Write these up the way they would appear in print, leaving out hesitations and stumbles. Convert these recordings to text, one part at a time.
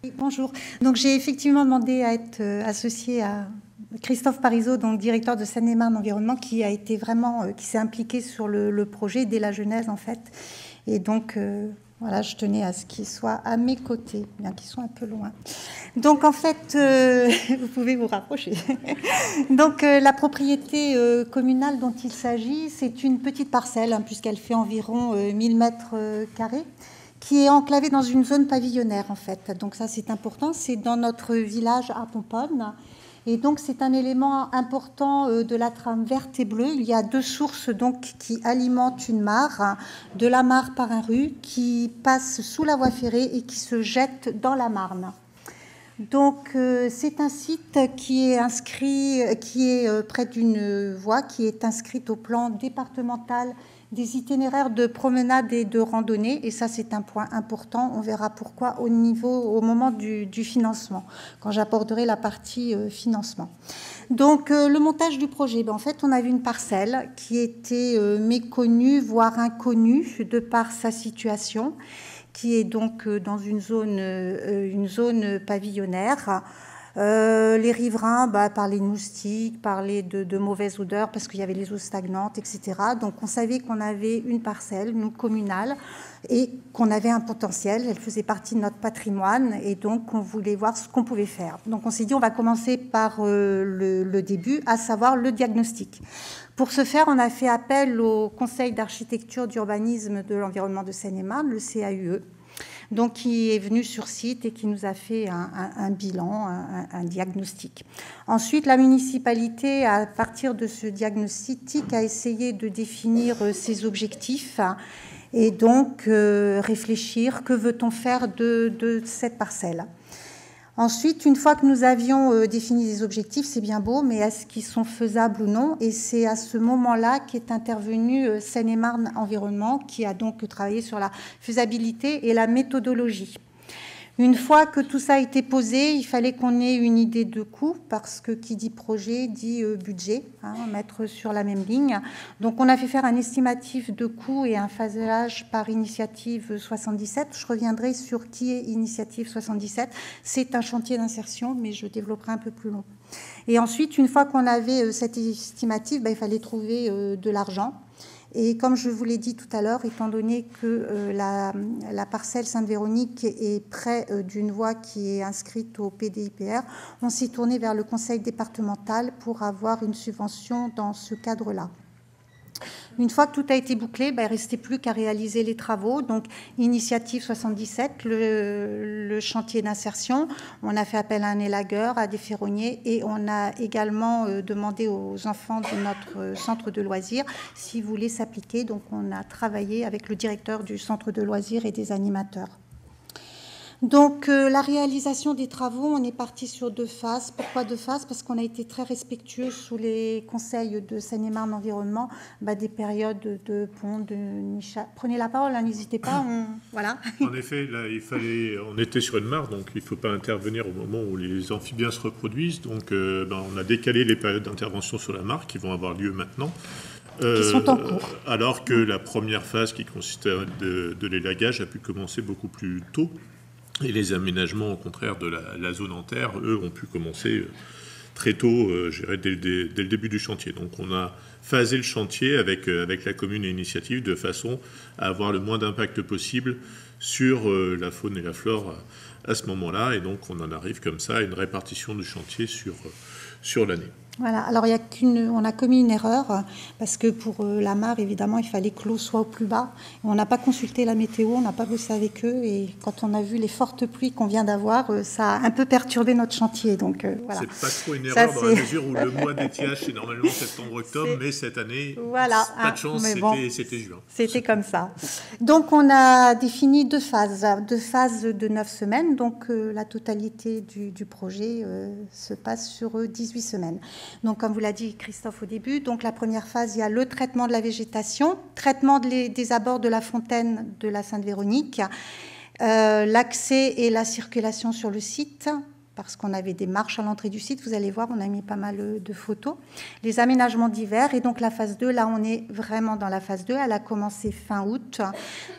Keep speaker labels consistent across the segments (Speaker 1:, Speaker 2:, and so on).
Speaker 1: Oui, bonjour. Donc j'ai effectivement demandé à être associée à Christophe Parisot, donc directeur de Seine-et-Marne Environnement, qui a été vraiment, qui s'est impliqué sur le projet dès la genèse en fait. Et donc voilà, je tenais à ce qu'il soit à mes côtés, bien qu'ils soient un peu loin. Donc en fait, vous pouvez vous rapprocher. Donc la propriété communale dont il s'agit, c'est une petite parcelle, hein, puisqu'elle fait environ 1000 mètres carrés, qui est enclavée dans une zone pavillonnaire en fait. Donc ça c'est important, c'est dans notre village à Pomponne. Et donc c'est un élément important de la trame verte et bleue. Il y a deux sources donc qui alimentent une mare, de la mare par un rue qui passe sous la voie ferrée et qui se jette dans la Marne. Donc c'est un site qui est inscrit, qui est près d'une voie qui est inscrite au plan départemental des itinéraires de promenade et de randonnée. Et ça, c'est un point important. On verra pourquoi au moment du financement, quand j'aborderai la partie financement. Donc, le montage du projet, en fait, on avait une parcelle qui était méconnue, voire inconnue, de par sa situation, qui est donc dans une zone pavillonnaire. Les riverains parlaient de moustiques, parlaient de mauvaises odeurs parce qu'il y avait les eaux stagnantes, etc. Donc on savait qu'on avait une parcelle, nous, communale, et qu'on avait un potentiel. Elle faisait partie de notre patrimoine et donc on voulait voir ce qu'on pouvait faire. Donc on s'est dit on va commencer par le début, à savoir le diagnostic. Pour ce faire, on a fait appel au Conseil d'architecture d'urbanisme de l'environnement de Seine-et-Marne, le CAUE, donc qui est venu sur site et qui nous a fait un bilan, un diagnostic. Ensuite, la municipalité, à partir de ce diagnostic, a essayé de définir ses objectifs et donc réfléchir, que veut-on faire de cette parcelle. Ensuite, une fois que nous avions défini des objectifs, c'est bien beau, mais est-ce qu'ils sont faisables ou non? Et c'est à ce moment-là qu'est intervenu Seine-et-Marne Environnement, qui a donc travaillé sur la faisabilité et la méthodologie. Une fois que tout ça a été posé, il fallait qu'on ait une idée de coût, parce que qui dit projet dit budget, mettre sur la même ligne. Donc on a fait faire un estimatif de coût et un phasage par initiative 77. Je reviendrai sur qui est initiative 77. C'est un chantier d'insertion, mais je développerai un peu plus long. Et ensuite, une fois qu'on avait cet estimatif, il fallait trouver de l'argent. Et comme je vous l'ai dit tout à l'heure, étant donné que la parcelle Sainte-Véronique est près d'une voie qui est inscrite au PDIPR, on s'est tourné vers le conseil départemental pour avoir une subvention dans ce cadre-là. Une fois que tout a été bouclé, il ne restait plus qu'à réaliser les travaux. Donc, initiative 77, le chantier d'insertion. On a fait appel à un élagueur, à des ferronniers, et on a également demandé aux enfants de notre centre de loisirs s'ils voulaient s'appliquer. Donc, on a travaillé avec le directeur du centre de loisirs et des animateurs. Donc, la réalisation des travaux, on est parti sur 2 phases. Pourquoi 2 phases? Parce qu'on a été très respectueux sous les conseils de Seine-et-Marne Environnement, des périodes de pont, de niche. Prenez la parole, n'hésitez pas. Voilà.
Speaker 2: En effet, là, on était sur une mare, donc il ne faut pas intervenir au moment où les amphibiens se reproduisent. Donc, on a décalé les périodes d'intervention sur la mare qui vont avoir lieu maintenant.
Speaker 1: Qui sont en cours.
Speaker 2: Alors que la première phase, qui consistait de l'élagage, a pu commencer beaucoup plus tôt. Et les aménagements, au contraire, de la zone en terre, eux, ont pu commencer très tôt, je dirais, dès le début du chantier. Donc on a phasé le chantier avec la commune et l'initiative de façon à avoir le moins d'impact possible sur la faune et la flore à ce moment-là. Et donc on en arrive comme ça à une répartition du chantier sur l'année.
Speaker 1: Voilà, alors on a commis une erreur parce que pour la mare, évidemment, il fallait que l'eau soit au plus bas. On n'a pas consulté la météo, on n'a pas bossé avec eux et quand on a vu les fortes pluies qu'on vient d'avoir, ça a un peu perturbé notre chantier. Donc voilà.
Speaker 2: C'est pas trop une erreur dans la mesure où le mois d'étiage c'est normalement septembre-octobre, mais cette année,
Speaker 1: voilà,
Speaker 2: pas de chance, c'était juin.
Speaker 1: C'était comme ça. Donc on a défini 2 phases de 9 semaines. Donc la totalité du projet se passe sur 18 semaines. Donc, comme vous l'a dit Christophe au début, donc la première phase, il y a le traitement de la végétation, traitement des abords de la fontaine de la Sainte-Véronique, l'accès et la circulation sur le site, parce qu'on avait des marches à l'entrée du site. Vous allez voir, on a mis pas mal de photos. Les aménagements divers. Et donc la phase 2, là, on est vraiment dans la phase 2. Elle a commencé fin août.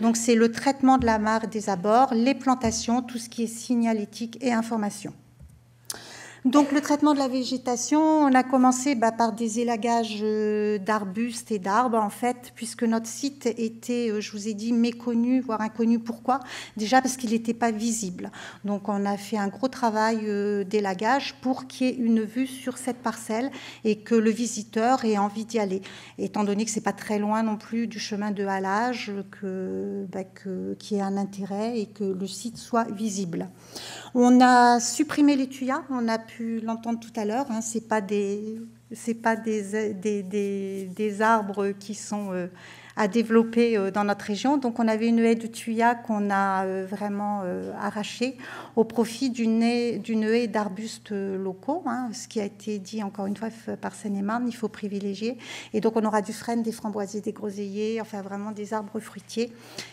Speaker 1: Donc c'est le traitement de la mare des abords, les plantations, tout ce qui est signalétique et information. Donc le traitement de la végétation, on a commencé par des élagages d'arbustes et d'arbres, en fait, puisque notre site était, je vous ai dit, méconnu, voire inconnu. Pourquoi? Déjà parce qu'il n'était pas visible. Donc on a fait un gros travail d'élagage pour qu'il y ait une vue sur cette parcelle et que le visiteur ait envie d'y aller. Étant donné que ce n'est pas très loin non plus du chemin de halage, qu'il y ait un intérêt et que le site soit visible. On a supprimé les tuyas, on a pu l'entendre tout à l'heure, hein, c'est pas des arbres qui sont à développer dans notre région. Donc on avait une haie de tuyas qu'on a vraiment arrachée au profit d'une haie d'arbustes locaux, hein, ce qui a été dit encore une fois par Seine-et-Marne, il faut privilégier. Et donc on aura du frêne, des framboisiers, des groseilliers, enfin vraiment des arbres fruitiers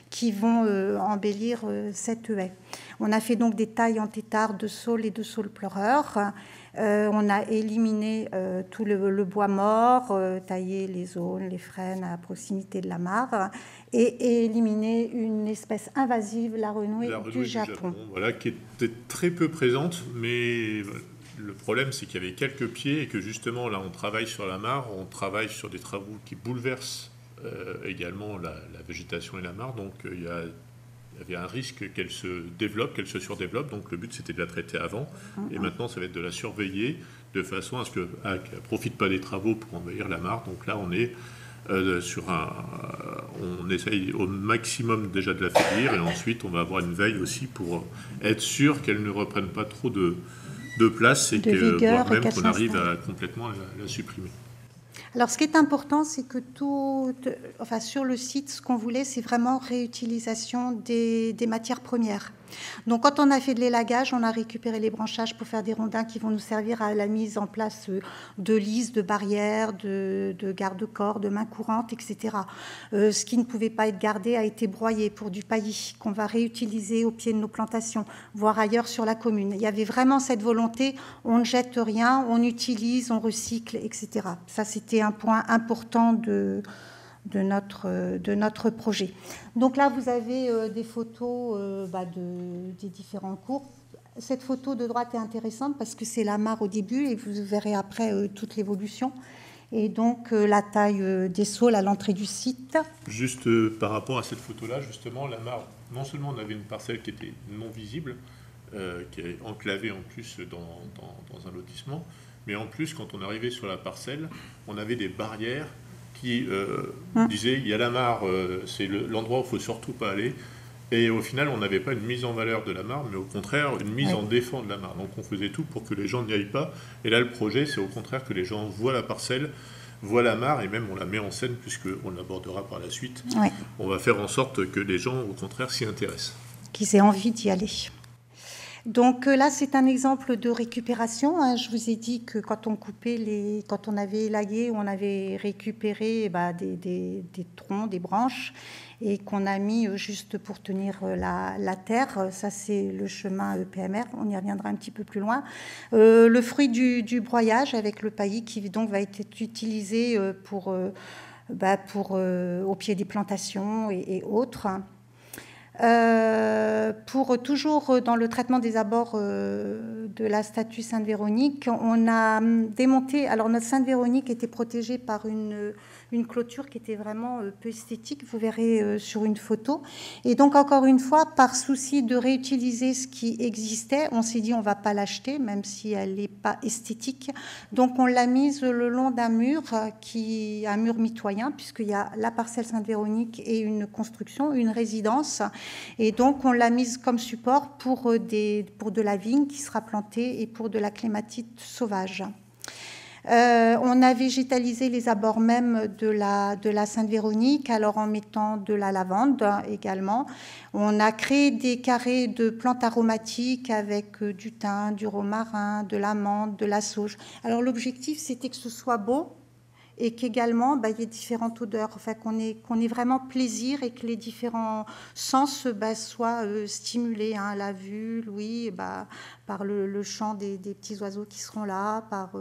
Speaker 1: qui vont embellir cette haie. On a fait donc des tailles en tétard de saules et de saules pleureurs. On a éliminé tout le bois mort, taillé les aunes, les frênes à proximité de la mare et éliminé une espèce invasive, la renouée du Japon.
Speaker 2: Voilà, qui était très peu présente, mais le problème c'est qu'il y avait quelques pieds et que justement là on travaille sur la mare, on travaille sur des travaux qui bouleversent également la végétation et la mare, donc il y avait un risque qu'elle se développe, qu'elle se surdéveloppe. Donc le but, c'était de la traiter avant. Et maintenant, ça va être de la surveiller de façon à ce qu'elle ne profite pas des travaux pour envahir la mare. Donc là, on est on essaye au maximum déjà de la faiblir. Et ensuite, on va avoir une veille aussi pour être sûr qu'elle ne reprenne pas trop de place et voire même qu'on arrive à complètement la supprimer.
Speaker 1: Alors, ce qui est important, c'est que sur le site, ce qu'on voulait, c'est vraiment réutilisation des matières premières. Donc, quand on a fait de l'élagage, on a récupéré les branchages pour faire des rondins qui vont nous servir à la mise en place de lises, de barrières, de garde-corps, de mains courantes, etc. Ce qui ne pouvait pas être gardé a été broyé pour du paillis qu'on va réutiliser au pied de nos plantations, voire ailleurs sur la commune. Il y avait vraiment cette volonté, on ne jette rien, on utilise, on recycle, etc. Ça, c'était un point important de notre projet. Donc là, vous avez des photos des différents cours. Cette photo de droite est intéressante parce que c'est la mare au début et vous verrez après toute l'évolution. Et donc la taille des saules à l'entrée du site.
Speaker 2: Juste par rapport à cette photo-là, justement, la mare, non seulement on avait une parcelle qui était non visible, qui est enclavée en plus dans un lotissement, mais en plus, quand on arrivait sur la parcelle, on avait des barrières qui disait il y a la mare, c'est l'endroit où il ne faut surtout pas aller. Et au final, on n'avait pas une mise en valeur de la mare, mais au contraire, une mise en défense de la mare. Donc on faisait tout pour que les gens n'y aillent pas. Et là, le projet, c'est au contraire que les gens voient la parcelle, voient la mare, et même on la met en scène, puisqu'on l'abordera par la suite. Ouais. On va faire en sorte que les gens, au contraire, s'y intéressent.
Speaker 1: Qu'ils aient envie d'y aller. Donc là, c'est un exemple de récupération. Je vous ai dit que quand on avait élagué, on avait récupéré des troncs, des branches, et qu'on a mis juste pour tenir la terre. Ça, c'est le chemin PMR. On y reviendra un petit peu plus loin. Le fruit du broyage avec le paillis qui donc va être utilisé au pied des plantations et autres. Pour toujours dans le traitement des abords de la statue Sainte-Véronique, on a démonté. Alors notre Sainte-Véronique était protégée par une clôture qui était vraiment peu esthétique, vous verrez sur une photo. Et donc encore une fois, par souci de réutiliser ce qui existait, on s'est dit on va pas l'acheter, même si elle n'est pas esthétique. Donc on l'a mise le long d'un mur, un mur mitoyen, puisqu'il y a la parcelle Sainte-Véronique et une construction, une résidence. Et donc, on l'a mise comme support pour de la vigne qui sera plantée et pour de la clématite sauvage. On a végétalisé les abords même de la Sainte-Véronique, alors en mettant de la lavande également. On a créé des carrés de plantes aromatiques avec du thym, du romarin, de l'amande, de la sauge. Alors, l'objectif, c'était que ce soit beau et qu'également il y ait différentes odeurs, enfin, qu'on ait vraiment plaisir et que les différents sens soient stimulés, hein, la vue, l'ouïe, par le chant des petits oiseaux qui seront là, par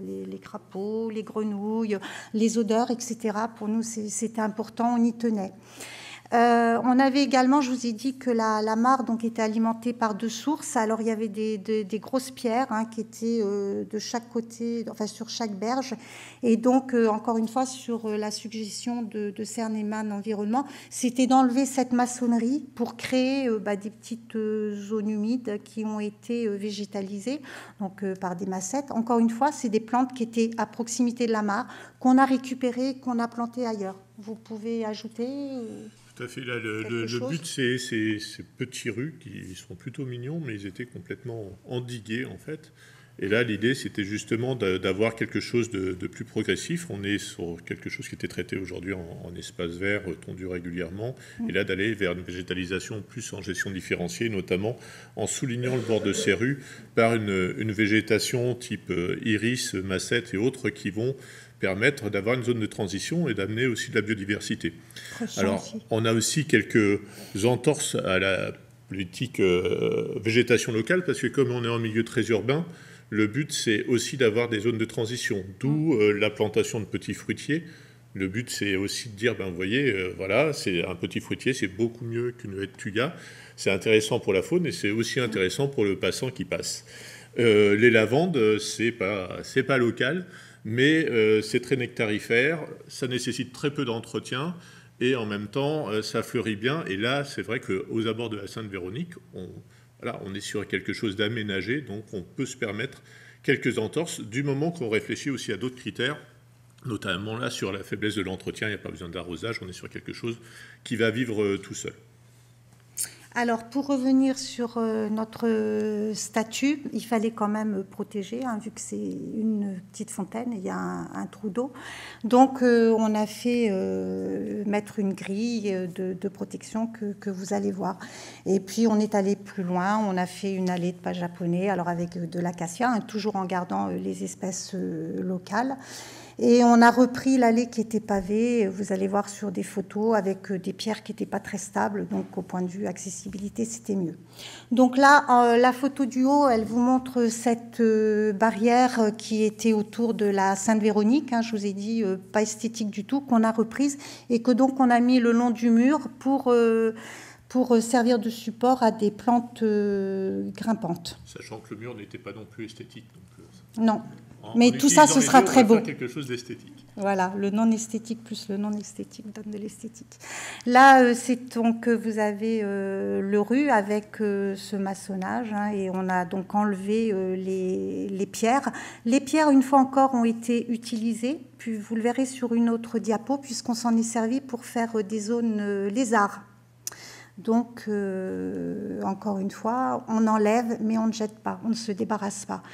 Speaker 1: les crapauds, les grenouilles, les odeurs, etc. Pour nous, c'était important, on y tenait. On avait également, je vous ai dit que la mare donc, était alimentée par 2 sources. Alors il y avait des grosses pierres, hein, qui étaient de chaque côté, enfin sur chaque berge. Et donc, encore une fois, sur la suggestion de Cerneman Environnement, c'était d'enlever cette maçonnerie pour créer des petites zones humides qui ont été végétalisées donc, par des massettes. Encore une fois, c'est des plantes qui étaient à proximité de la mare, qu'on a récupérées, qu'on a plantées ailleurs. Vous pouvez ajouter
Speaker 2: Tout à fait. Là, le but, c'est ces petits rus qui sont plutôt mignons, mais ils étaient complètement endigués, en fait. Et là, l'idée, c'était justement d'avoir quelque chose de plus progressif. On est sur quelque chose qui était traité aujourd'hui en espace vert, tondu régulièrement, et là, d'aller vers une végétalisation plus en gestion différenciée, notamment en soulignant le bord de ces rues par une végétation type iris, massette et autres qui vont permettre d'avoir une zone de transition et d'amener aussi de la biodiversité. Alors, on a aussi quelques entorses à la politique végétation locale, parce que comme on est en milieu très urbain, le but, c'est aussi d'avoir des zones de transition, d'où la plantation de petits fruitiers. Le but, c'est aussi de dire, vous voyez, voilà, c'est un petit fruitier, c'est beaucoup mieux qu'une haie de tuya. C'est intéressant pour la faune et c'est aussi intéressant pour le passant qui passe. Les lavandes, c'est pas local, mais c'est très nectarifère, ça nécessite très peu d'entretien et en même temps, ça fleurit bien. Et là, c'est vrai qu'aux abords de la Sainte-Véronique, on est sur quelque chose d'aménagé, donc on peut se permettre quelques entorses du moment qu'on réfléchit aussi à d'autres critères, notamment là sur la faiblesse de l'entretien, il n'y a pas besoin d'arrosage, on est sur quelque chose qui va vivre tout seul.
Speaker 1: Alors, pour revenir sur notre statut, il fallait quand même protéger, hein, vu que c'est une petite fontaine, il y a un trou d'eau. Donc, on a fait mettre une grille de protection que vous allez voir. Et puis, on est allé plus loin, on a fait une allée de pas japonais, alors avec de l'acacia, hein, toujours en gardant les espèces locales. Et on a repris l'allée qui était pavée, vous allez voir sur des photos, avec des pierres qui n'étaient pas très stables, donc au point de vue accessibilité, c'était mieux. Donc là, la photo du haut, elle vous montre cette barrière qui était autour de la Sainte-Véronique, hein, je vous ai dit, pas esthétique du tout, qu'on a reprise, et que donc on a mis le long du mur pour servir de support à des plantes grimpantes.
Speaker 2: Sachant que le mur n'était pas non plus esthétique. Donc,
Speaker 1: non. Mais tout ça, ce sera très beau.
Speaker 2: Quelque chose d'esthétique.
Speaker 1: Voilà, le non-esthétique plus le non-esthétique donne de l'esthétique. Là, c'est donc vous avez le rue avec ce maçonnage, hein, et on a donc enlevé les pierres. Les pierres, une fois encore, ont été utilisées. Puis vous le verrez sur une autre diapo, puisqu'on s'en est servi pour faire des zones lézards. Donc, encore une fois, on enlève, mais on ne jette pas, on ne se débarrasse pas.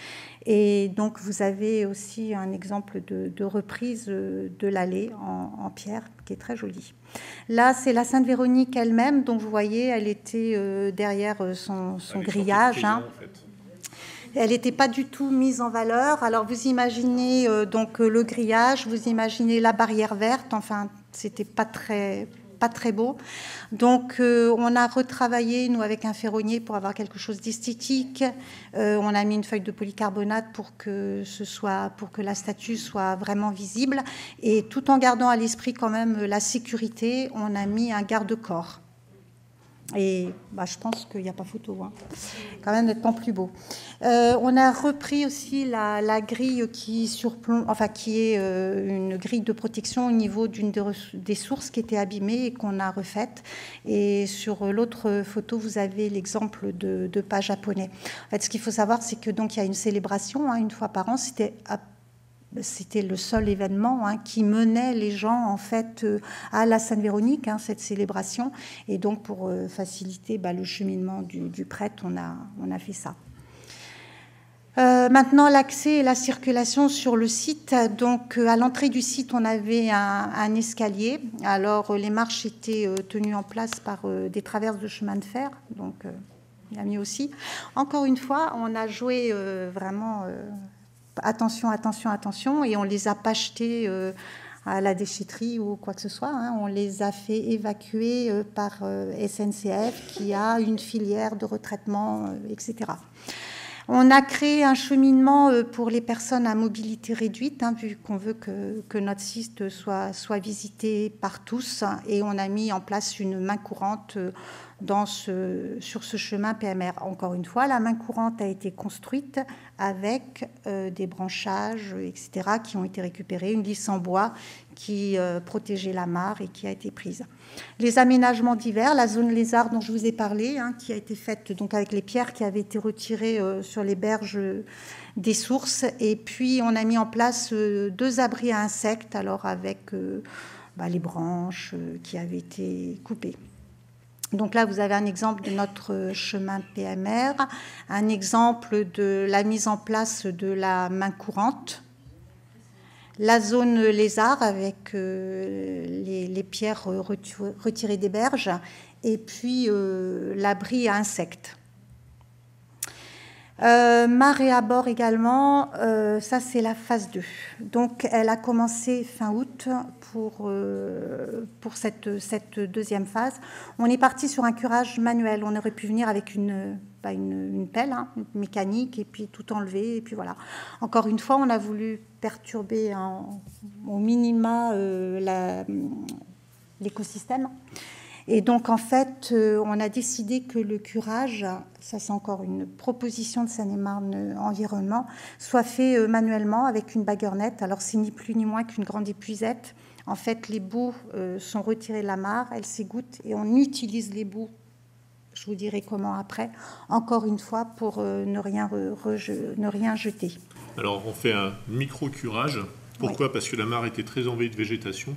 Speaker 1: Et donc, vous avez aussi un exemple de reprise de l'allée en pierre, qui est très jolie. Là, c'est la Sainte-Véronique elle-même, donc vous voyez, elle était derrière son grillage. Hein. En fait. Elle n'était pas du tout mise en valeur. Alors, vous imaginez donc le grillage, vous imaginez la barrière verte, enfin, c'était pas très beau. Donc, on a retravaillé, nous, avec un ferronnier pour avoir quelque chose d'esthétique. On a mis une feuille de polycarbonate pour que la statue soit vraiment visible. Et tout en gardant à l'esprit quand même la sécurité, on a mis un garde-corps. Et je pense qu'il n'y a pas photo, hein. Quand même nettement plus beau. On a repris aussi la grille qui surplombe, enfin qui est une grille de protection au niveau d'une des sources qui était abîmée et qu'on a refaite. Et sur l'autre photo, vous avez l'exemple de pas japonais. En fait, ce qu'il faut savoir, c'est que donc il y a une célébration, hein, une fois par an. C'était le seul événement, hein, qui menait les gens en fait à la Sainte-Véronique, hein, cette célébration. Et donc pour faciliter le cheminement du prêtre, on a fait ça. Maintenant, l'accès et la circulation sur le site. Donc, à l'entrée du site, on avait un escalier. Alors, les marches étaient tenues en place par des traverses de chemin de fer. Donc, il y a mis aussi. Encore une fois, on a joué vraiment attention, attention, attention, et on ne les a pas jetés à la déchetterie ou quoi que ce soit. Hein. On les a fait évacuer par SNCF, qui a une filière de retraitement, etc. On a créé un cheminement pour les personnes à mobilité réduite, hein, vu qu'on veut que notre site soit visité par tous, et on a mis en place une main courante sur ce chemin PMR. Encore une fois, la main courante a été construite avec des branchages, etc., qui ont été récupérés, une lisse en bois qui protégeait la mare et qui a été prise. Les aménagements divers, la zone lézard dont je vous ai parlé, hein, qui a été faite donc avec les pierres qui avaient été retirées sur les berges des sources, et puis on a mis en place 2 abris à insectes, alors avec les branches qui avaient été coupées. Donc là, vous avez un exemple de notre chemin PMR, un exemple de la mise en place de la main courante, la zone lézard avec les pierres retirées des berges, et puis l'abri à insectes. Marée à bord également, ça c'est la phase 2. Donc elle a commencé fin août pour cette deuxième phase. On est parti sur un curage manuel. On aurait pu venir avec une pelle, hein, mécanique, et puis tout enlever, et puis voilà. Encore une fois, on a voulu perturber au minima l'écosystème. Et donc, en fait, on a décidé que le curage, ça c'est encore une proposition de Seine-et-Marne Environnement, soit fait manuellement avec une baguernette. Alors, c'est ni plus ni moins qu'une grande épuisette. En fait, les boues sont retirées de la mare, elles s'égouttent, et on utilise les boues, je vous dirai comment après, encore une fois, pour ne rien jeter.
Speaker 2: Alors, on fait un micro-curage. Pourquoi ? Oui. Parce que la mare était très envahie de végétation,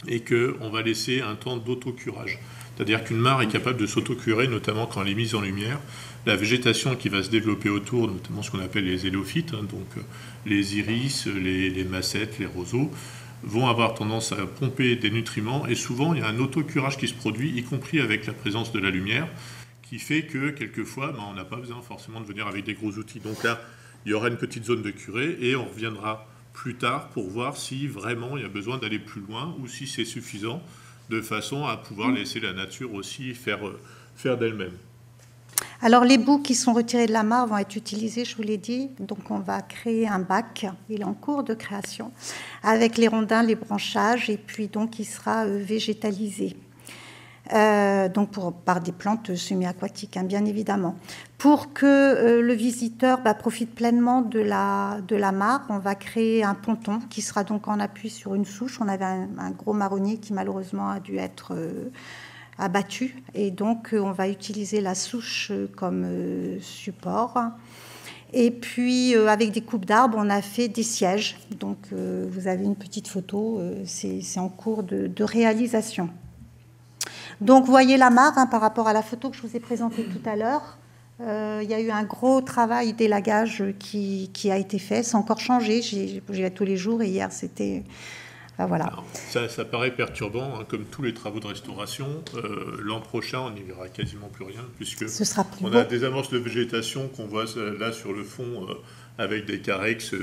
Speaker 2: et qu'on va laisser un temps d'autocurage. C'est-à-dire qu'une mare est capable de s'autocurer, notamment quand elle est mise en lumière. La végétation qui va se développer autour, notamment ce qu'on appelle les hélophytes, hein, donc les iris, les massettes, les roseaux, vont avoir tendance à pomper des nutriments, et souvent il y a un autocurage qui se produit, y compris avec la présence de la lumière, qui fait que quelquefois on n'a pas besoin forcément de venir avec des gros outils. Donc là, il y aura une petite zone de curée, et on reviendra plus tard pour voir si vraiment il y a besoin d'aller plus loin ou si c'est suffisant, de façon à pouvoir laisser la nature aussi faire d'elle-même.
Speaker 1: Alors les boues qui sont retirées de la mare vont être utilisées, je vous l'ai dit, donc on va créer un bac, il est en cours de création, avec les rondins, les branchages, et puis donc il sera végétalisé. Donc par des plantes semi-aquatiques, hein, bien évidemment. Pour que le visiteur profite pleinement de la mare, on va créer un ponton qui sera donc en appui sur une souche. On avait un gros marronnier qui malheureusement a dû être abattu, et donc on va utiliser la souche comme support. Et puis avec des coupes d'arbres, on a fait des sièges. Donc vous avez une petite photo, c'est en cours de réalisation. Donc, vous voyez la mare, hein, par rapport à la photo que je vous ai présentée tout à l'heure. Il y a eu un gros travail d'élagage qui a été fait. C'est encore changé. J'y vais tous les jours, et hier, c'était... voilà.
Speaker 2: Alors, ça paraît perturbant, hein, comme tous les travaux de restauration. L'an prochain, on n'y verra quasiment plus rien, puisque on a des amorces de végétation qu'on voit là sur le fond, avec des carex,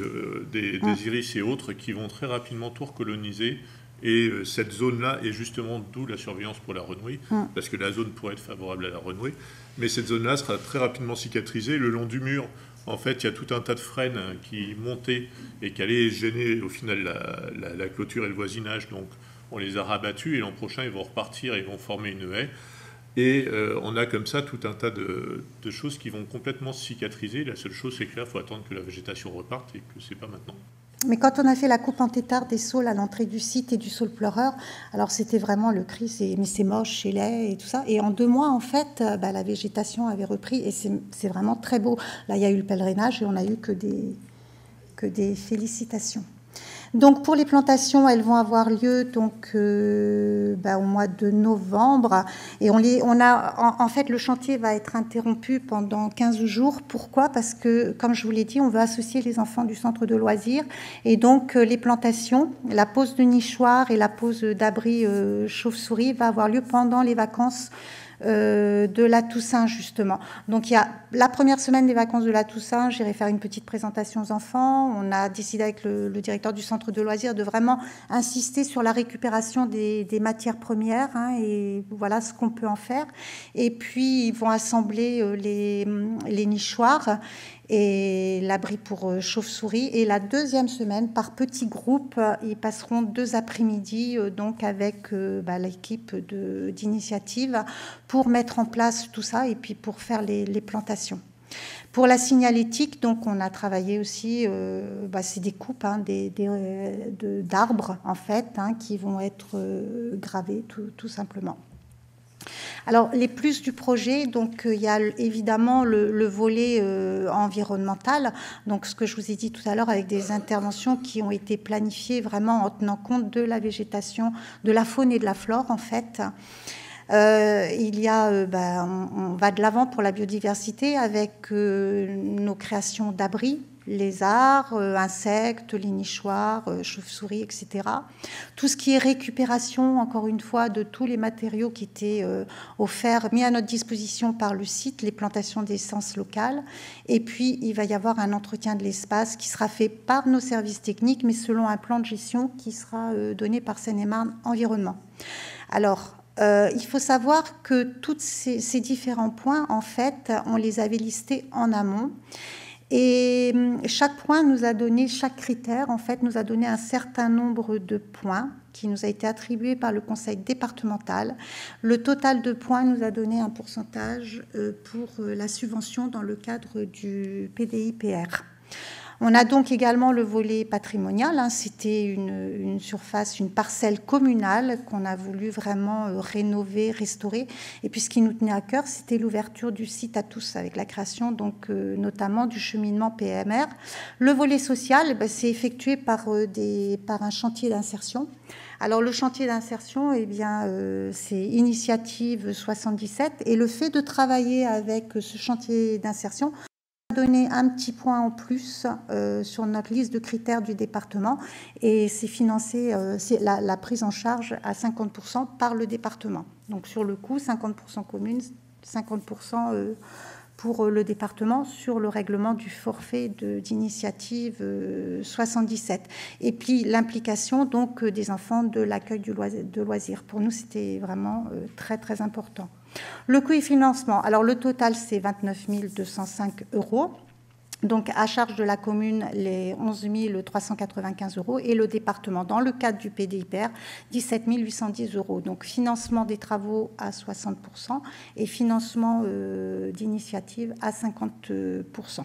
Speaker 2: des iris et autres, qui vont très rapidement tout recoloniser. Et cette zone-là est justement d'où la surveillance pour la renouée, parce que la zone pourrait être favorable à la renouée. Mais cette zone-là sera très rapidement cicatrisée. Le long du mur, en fait, il y a tout un tas de frênes qui montaient et qui allaient gêner au final la clôture et le voisinage. Donc on les a rabattus, et l'an prochain, ils vont repartir et ils vont former une haie. Et on a comme ça tout un tas de choses qui vont complètement cicatriser. La seule chose, c'est que là, il faut attendre que la végétation reparte, et que ce n'est pas maintenant.
Speaker 1: Mais quand on a fait la coupe en tétard des saules à l'entrée du site et du saule pleureur, alors c'était vraiment le cri, mais c'est moche, c'est laid et tout ça. Et en 2 mois, en fait, la végétation avait repris, et c'est vraiment très beau. Là, il y a eu le pèlerinage, et on a eu que des félicitations. Donc pour les plantations, elles vont avoir lieu donc au mois de novembre, et en fait le chantier va être interrompu pendant 15 jours. Pourquoi ? Parce que, comme je vous l'ai dit, on veut associer les enfants du centre de loisirs, et donc les plantations, la pose de nichoirs et la pose d'abris chauve-souris va avoir lieu pendant les vacances de la Toussaint, justement. Donc, il y a la première semaine des vacances de la Toussaint, j'irai faire une petite présentation aux enfants. On a décidé avec le directeur du centre de loisirs de vraiment insister sur la récupération des matières premières, hein, et voilà ce qu'on peut en faire. Et puis, ils vont assembler les nichoirs et l'abri pour chauves-souris. Et la deuxième semaine, par petits groupes, ils passeront 2 après-midi donc avec l'équipe d'initiative pour mettre en place tout ça et puis pour faire les plantations. Pour la signalétique, donc on a travaillé aussi, c'est des coupes hein, d'arbres en fait, hein, qui vont être gravés tout simplement. Alors, les plus du projet, donc il y a évidemment le volet environnemental, donc ce que je vous ai dit tout à l'heure, avec des interventions qui ont été planifiées vraiment en tenant compte de la végétation, de la faune et de la flore, en fait. Il y a, on va de l'avant pour la biodiversité avec nos créations d'abris, lézards, insectes, les nichoirs, chauves-souris, etc. Tout ce qui est récupération, encore une fois, de tous les matériaux qui étaient offerts, mis à notre disposition par le site, les plantations d'essence locales. Et puis, il va y avoir un entretien de l'espace qui sera fait par nos services techniques, mais selon un plan de gestion qui sera donné par Seine-et-Marne Environnement. Alors, il faut savoir que tous ces différents points, en fait, on les avait listés en amont. Et chaque point nous a donné, chaque critère, en fait, nous a donné un certain nombre de points qui nous a été attribué par le conseil départemental. Le total de points nous a donné un pourcentage pour la subvention dans le cadre du PDI-PR. On a donc également le volet patrimonial. Hein, c'était une surface, une parcelle communale qu'on a voulu vraiment rénover, restaurer. Et puis ce qui nous tenait à cœur, c'était l'ouverture du site à tous avec la création donc notamment du cheminement PMR. Le volet social, c'est effectué par un chantier d'insertion. Alors le chantier d'insertion, c'est Initiative 77. Et le fait de travailler avec ce chantier d'insertion donner un petit point en plus sur notre liste de critères du département et c'est financé, c'est la prise en charge à 50% par le département. Donc sur le coût, 50% commune, 50% pour le département sur le règlement du forfait d'initiative 77. Et puis l'implication donc des enfants de l'accueil de loisirs. Pour nous, c'était vraiment très très important. Le coût et financement, alors le total c'est 29 205 €, donc à charge de la commune les 11 395 € et le département dans le cadre du PDI-PR 17 810 €. Donc financement des travaux à 60% et financement d'initiative à 50%.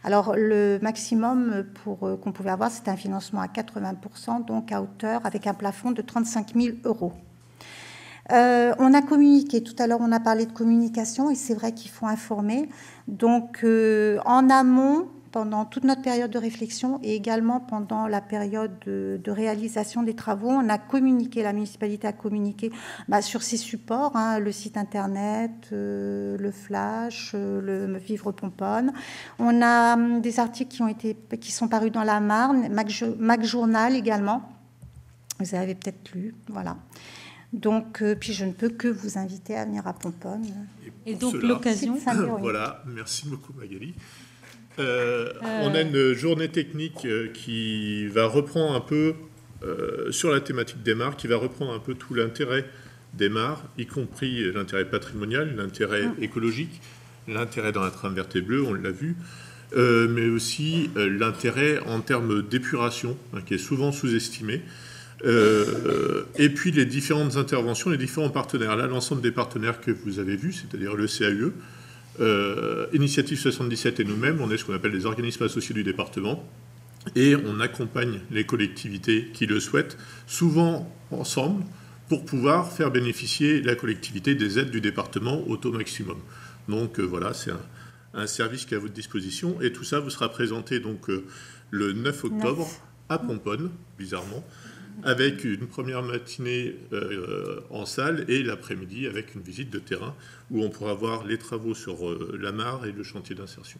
Speaker 1: Alors le maximum qu'on pouvait avoir, c'était un financement à 80%, donc à hauteur avec un plafond de 35 000 €. On a communiqué, tout à l'heure on a parlé de communication et c'est vrai qu'il faut informer. Donc en amont, pendant toute notre période de réflexion et également pendant la période de réalisation des travaux, on a communiqué, la municipalité a communiqué sur ces supports, hein, le site internet, le flash, le Vivre Pomponne. On a des articles qui sont parus dans la Marne, Mac Journal également. Vous avez peut-être lu, voilà. Donc, puis je ne peux que vous inviter à venir à Pomponne.
Speaker 3: Et donc l'occasion.
Speaker 2: Voilà, merci beaucoup Magali. On a une journée technique qui va reprendre un peu sur la thématique des mares, qui va reprendre un peu tout l'intérêt des mares, y compris l'intérêt patrimonial, l'intérêt écologique, l'intérêt dans la trame verte et bleue, on l'a vu, mais aussi l'intérêt en termes d'épuration, hein, qui est souvent sous-estimé. Et puis les différentes interventions, les différents partenaires. Là, l'ensemble des partenaires que vous avez vus, c'est-à-dire le CAUE, Initiative 77 et nous-mêmes, on est ce qu'on appelle les organismes associés du département, et on accompagne les collectivités qui le souhaitent, souvent ensemble, pour pouvoir faire bénéficier la collectivité des aides du département au taux maximum. Donc voilà, c'est un service qui est à votre disposition, et tout ça vous sera présenté donc le 9 octobre à Pomponne, bizarrement, avec une première matinée en salle et l'après-midi avec une visite de terrain où on pourra voir les travaux sur la mare et le chantier d'insertion.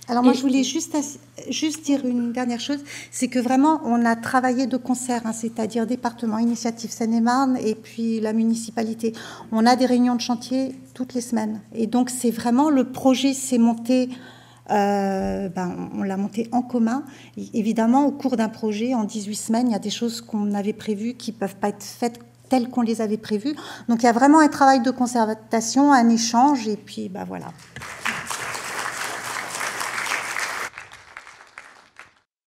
Speaker 1: Alors moi, je voulais juste dire une dernière chose, c'est que vraiment, on a travaillé de concert, hein, c'est-à-dire département, Initiative Seine-et-Marne et puis la municipalité. On a des réunions de chantier toutes les semaines. Et donc, c'est vraiment, le projet s'est monté, on l'a monté en commun. Évidemment, au cours d'un projet, en 18 semaines, il y a des choses qu'on avait prévues qui ne peuvent pas être faites telles qu'on les avait prévues. Donc, il y a vraiment un travail de concertation, un échange, et puis, voilà.